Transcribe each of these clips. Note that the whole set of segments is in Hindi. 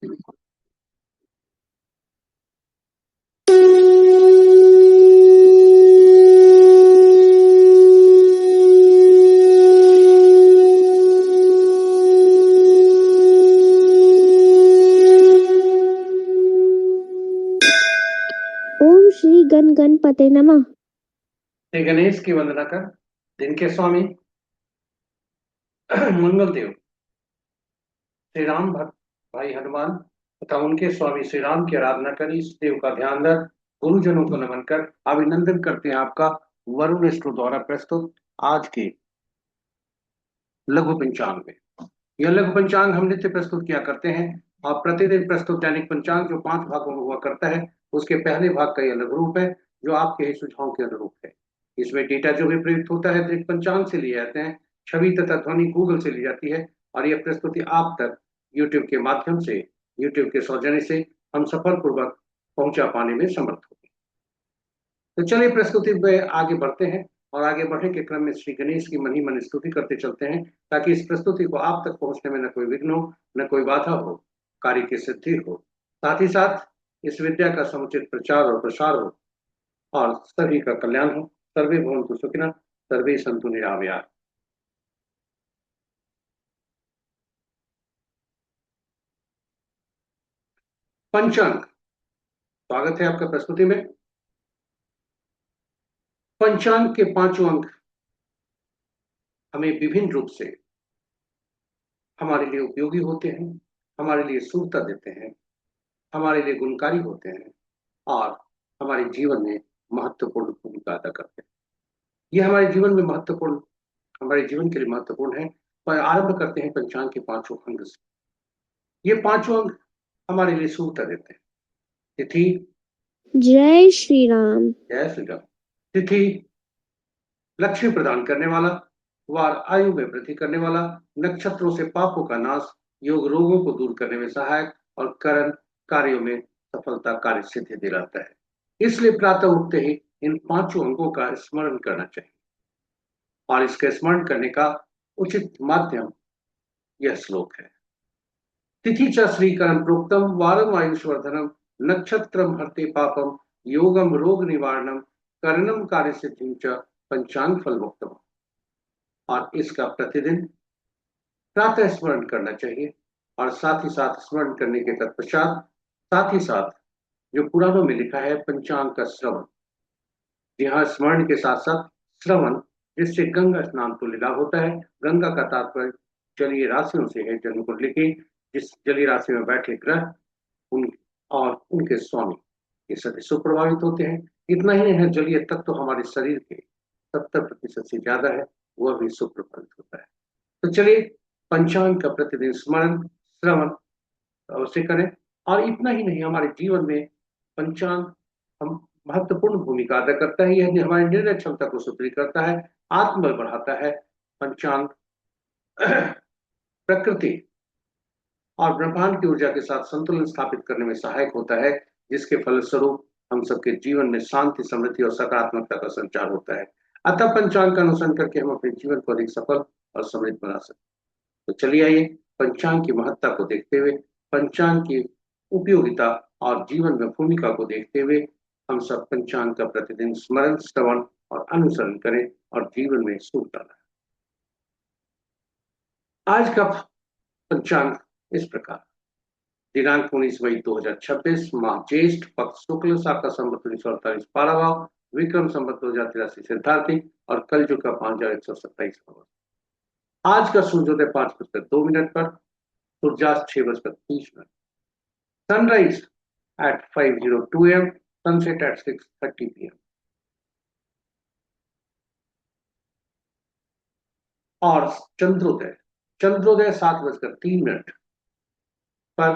ओम श्री गणपते नमः। श्री गणेश की वंदना कर दिन के स्वामी मंगल देव श्री राम भक्त भाई हनुमान तथा उनके स्वामी श्री राम की आराधना कर इस देव का ध्यान रख गुरुजनों को नमन कर अभिनंदन करते हैं आपका वरुण स्टोर द्वारा प्रस्तुत आज के लघु पंचांग में। यह लघु पंचांग हम नित्य प्रस्तुत किया करते हैं और प्रतिदिन प्रस्तुत दैनिक पंचांग जो 5 भागों में हुआ करता है उसके पहले भाग का यह लघु रूप है जो आपके ही सुझावों के अनुरूप है। इसमें डेटा जो भी प्रयुक्त होता है दैनिक पंचांग से लिए जाते हैं, छवि तथा ध्वनि गूगल से ली जाती है और यह प्रस्तुति आप तक यूट्यूब के माध्यम से, यूट्यूब के सौजन्य से हम सफलपूर्वक पहुंचा पाने में समर्थ होंगे। तो चलिए प्रस्तुति में आगे बढ़ते हैं और आगे बढ़ने के क्रम में श्री गणेश की मन ही मन स्तुति करते चलते हैं ताकि इस प्रस्तुति को आप तक पहुंचने में न कोई विघ्न हो, न कोई बाधा हो, कार्य की सिद्धि हो, साथ ही साथ इस विद्या का समुचित प्रचार और प्रसार हो और सभी का कल्याण हो। सर्वे भवन्तु सुखिनः, सर्वे सन्तु निरामयाः। पंचांग, स्वागत है आपका प्रस्तुति में। पंचांग के 5 अंक हमें विभिन्न रूप से हमारे लिए उपयोगी होते हैं, हमारे लिए शुभता देते हैं, हमारे लिए गुणकारी होते हैं और हमारे जीवन में महत्वपूर्ण भूमिका अदा करते हैं। ये हमारे जीवन में महत्वपूर्ण, हमारे जीवन के लिए महत्वपूर्ण है। पर आरंभ करते हैं पंचांग के 5 अंक से। ये 5 अंक हमारे लिए शुभता देते हैं। तिथि, जय श्री राम। जय श्री राम। तिथि लक्ष्मी प्रदान करने वाला, वार आयु में वृद्धि करने वाला, नक्षत्रों से पापों का नाश, योग रोगों को दूर करने में सहायक और करण कार्यों में सफलता, कार्य सिद्धि दिलाता है। इसलिए प्रातः उठते ही इन 5 अंकों का स्मरण करना चाहिए और इसके स्मरण करने का उचित माध्यम यह श्लोक है। तिथि च श्रीकरम प्रोक्तम वारम आयुष्वर्धनम नक्षत्रम हरते पापम योगम रोग निवारणम करणम कार्य सिद्धिं च पंचांग फल मुक्तम। और इसका प्रतिदिन प्रातः स्मरण करना चाहिए और साथ ही साथ स्मरण करने के तत्पश्चात साथ ही साथ जो पुराणों में लिखा है पंचांग का श्रवण, यहाँ स्मरण के साथ साथ श्रवण, जिससे गंगा स्नान तुल्य लाभ होता है। गंगा का तात्पर्य जलीय राशियों से है। जन्म कुंडली की जिस जलीय राशि में बैठे ग्रह उन और उनके स्वामी ये सभी सुप्रभावित होते हैं। इतना ही नहीं है, जलीय तत्व तो हमारे शरीर के 70% से ज्यादा है, वह भी सुप्रभावित होता है। तो चलिए पंचांग का प्रतिदिन स्मरण श्रवण अवश्य करें। और इतना ही नहीं, हमारे जीवन में पंचांग हम महत्वपूर्ण भूमिका अदा करता है। यह हमारी निर्णय क्षमता को सुदृढ़ करता है, आत्मबल बढ़ाता है। पंचांग प्रकृति और ब्रह्मांड की ऊर्जा के साथ संतुलन स्थापित करने में सहायक होता है, जिसके फलस्वरूप हम सबके जीवन में शांति, समृद्धि और सकारात्मकता का संचार होता है। अतः पंचांग का अनुसरण करके हम अपने जीवन को अधिक सफल और समृद्ध बना सकते हैं। तो चलिए आइए पंचांग की महत्ता को देखते हुए, पंचांग की उपयोगिता और जीवन में भूमिका को देखते हुए हम सब पंचांग का प्रतिदिन स्मरण, श्रवण और अनुसरण करें और जीवन में सुख लाएं। आज का पंचांग इस प्रकार। दिनांक 19 मई 2026, माह ज्येष्ठ, पक्ष शुक्ल, शाखा संवत 1948 पाराभाव, विक्रम संवत 2083 सिद्धार्थी और कलयुग का 5127 आज का सूर्योदय 5:02 पर, सूर्यास्त 6:30। Sunrise at 5:02 am, sunset at 6:30 pm। और चंद्रोदय, चंद्रोदय 7:03 पर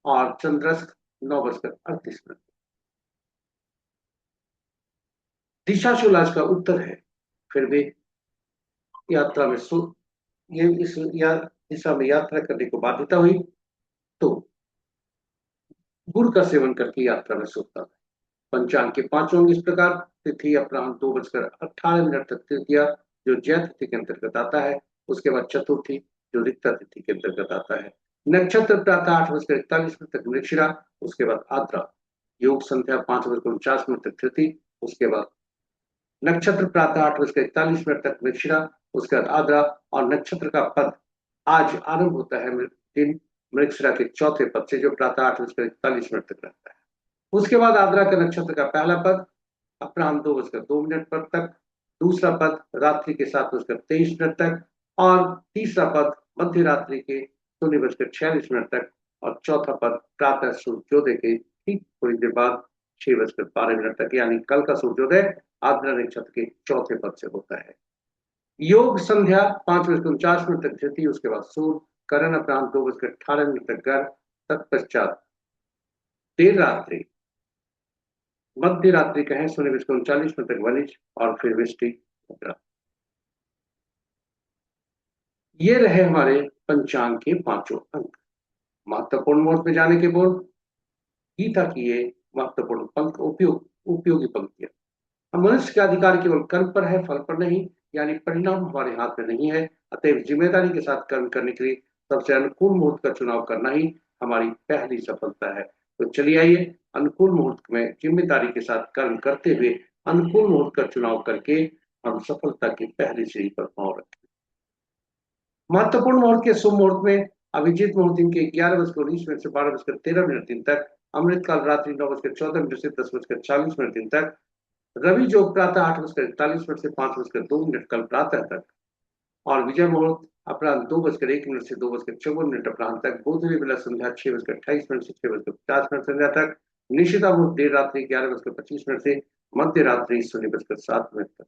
और चंद्रस्त 9:38। दिशा शूल आज का उत्तर है। फिर भी यात्रा में ये इस दिशा में यात्रा करने को बाध्यता हुई तो गुड़ का सेवन करके यात्रा में सुखता है। पंचांग के 5 अंग इस प्रकार। तिथि अपराह्न 2:18 तक तृतीया जो जय तिथि के अंतर्गत आता है, उसके बाद चतुर्थी जो रिक्ता तिथि के अंतर्गत आता है, नक्षत्र प्रातः 8:41 तक मृगशिरा, उसके बाद आद्रा। योग संध्या 5:49 तक धृति, उसके बाद नक्षत्र प्रातः 8:41 तक मृगशिरा, उसके बाद आद्रा। और नक्षत्र का पद आज आरंभ होता है दिन मृगशिरा के चौथे पद से, जो प्रातः 8:41 तक रहता है। उसके बाद आद्रा का नक्षत्र का पहला पद अपराह्न 2:02 पर तक, दूसरा पद रात्रि के 7:23 तक, और तीसरा पद मध्य रात्रि के 0:46 तक, और चौथा पद प्रातः सूर्योदय के ठीक थोड़ी देर बाद 6:12 तक, यानी कल का सूर्योदय आद्रा नक्षत्र के चौथे पद से होता है। योग संध्या 5:49 तक धृति, उसके बाद सूर्य, करण अपराह्न 2:18 तक गर्भ, तत्पश्चात देर रात्रि मध्य रात्रि कहें 0:39 तक वनिज, और फिर वृश्चिक मुद्रा। ये रहे हमारे पंचांग के पांचों अंक। महत्वपूर्ण मुहूर्त में जाने के पूर्व गीता की ये महत्वपूर्ण पंक्ति उपयोगी पंक्तियां। हम मनुष्य का अधिकार केवल कर्म पर है, फल पर नहीं, यानी परिणाम हमारे हाथ में नहीं है। अतएव जिम्मेदारी के साथ कर्म करने के लिए सबसे अनुकूल मुहूर्त का चुनाव करना ही हमारी पहली सफलता है। तो चलिए आइए अनुकूल मुहूर्त में जिम्मेदारी के साथ कर्म करते हुए अनुकूल मुहूर्त का चुनाव करके हम सफलता की पहली सीढ़ी पर पांव रखें। महत्वपूर्ण मुहूर्त के शुभ मुहूर्त में अभिजीत मुहूर्त दिन के 11:19 से 12:13 तक, अमृतकाल रात्रि 9:14 से 10:40 दिन तक, रवि योग प्रातः 8:41 से 5:02 कल प्रातः तक, और विजय मुहूर्त अपराह्न 2:01 से 2:54 अपराह्न तक, गोधूली बेला संध्या 6:28 से 6:50 संध्या तक, निशिता मुहूर्त देर रात्रि 11:25 से मध्य रात्रि 0:07 तक।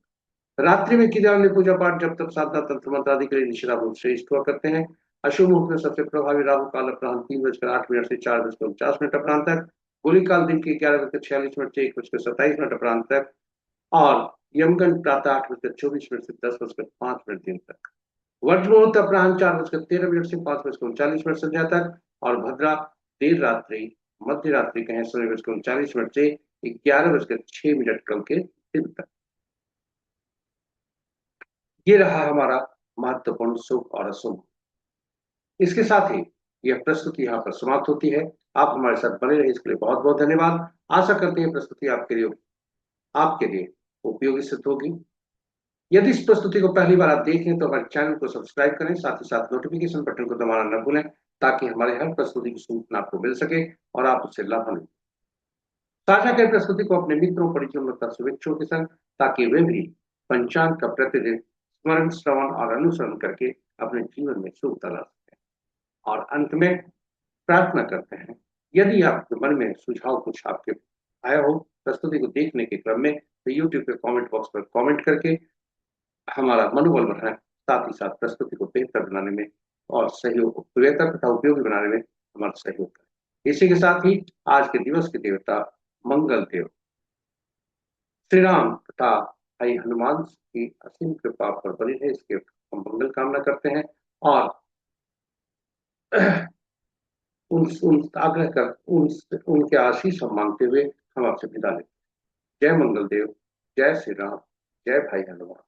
रात्रि में की जाने वाली पूजा पाठ जब तक साधना तंत्र मंत्र आदि के लिए निशिता मुहूर्त श्रेष्ठ हुआ करते हैं। अशुभ मुहूर्त में सबसे प्रभावी राहु काल अपराह्न 3:08 से 4:49 अपराह्न तक, गुली काल दिन के 11:46 से 1:27 अपराह्न तक, और यमगंड प्रातः 8:24 से 10:05 दिन तक। वर्ज मुहूर्त अपराह्न 4:13 से 5:39 संध्या तक, और भद्रा देर रात्रि मध्य रात्रि कहें 0:39 से 11:06 कल के दिन तक। ये रहा हमारा महत्वपूर्ण शुभ और अशुभ। इसके साथ ही यह प्रस्तुति यहाँ पर समाप्त होती है। आप हमारे साथ बने रहे इसके लिए बहुत बहुत धन्यवाद। आशा करते हैं प्रस्तुति आपके लिए उपयोगी सिद्ध होगी। यदि इस प्रस्तुति को पहली बार आप देखें तो हमारे चैनल को सब्सक्राइब करें, साथ ही साथ नोटिफिकेशन बटन को दबाना न भूलें, ताकि हमारे हर प्रस्तुति की सूचना आपको मिल सके और आप उससे लाभान्वित। साझा करें प्रस्तुति को अपने मित्रों, परिजनों तथा शुभेच्छुओं के संग, ताकि वे भी पंचांग का प्रतिदिन स्मरण, श्रवण और अनुसरण करके अपने जीवन में शुभता ला सकें। और अंत में प्रार्थना करते हैं, यदि आपके मन में सुझाव कुछ आपके आया हो प्रस्तुति को देखने के क्रम में, तो यूट्यूब के कमेंट बॉक्स पर कमेंट करके हमारा मनोबल बढ़ाएं, साथ ही साथ प्रस्तुति को बेहतर बनाने में और सहयोग बेहतर तथा उपयोगी बनाने में हमारा सहयोग करें। इसी के साथ ही आज के दिवस के देवता मंगल देव श्री राम तथा भाई हनुमान की असीम कृपा पर बनी है, इसके हम मंगल कामना करते हैं और उन आग्रह कर उनके आशीष हम मांगते हुए हम आपसे विदा लेते हैं। जय मंगल देव, जय श्री राम, जय भाई हनुमान।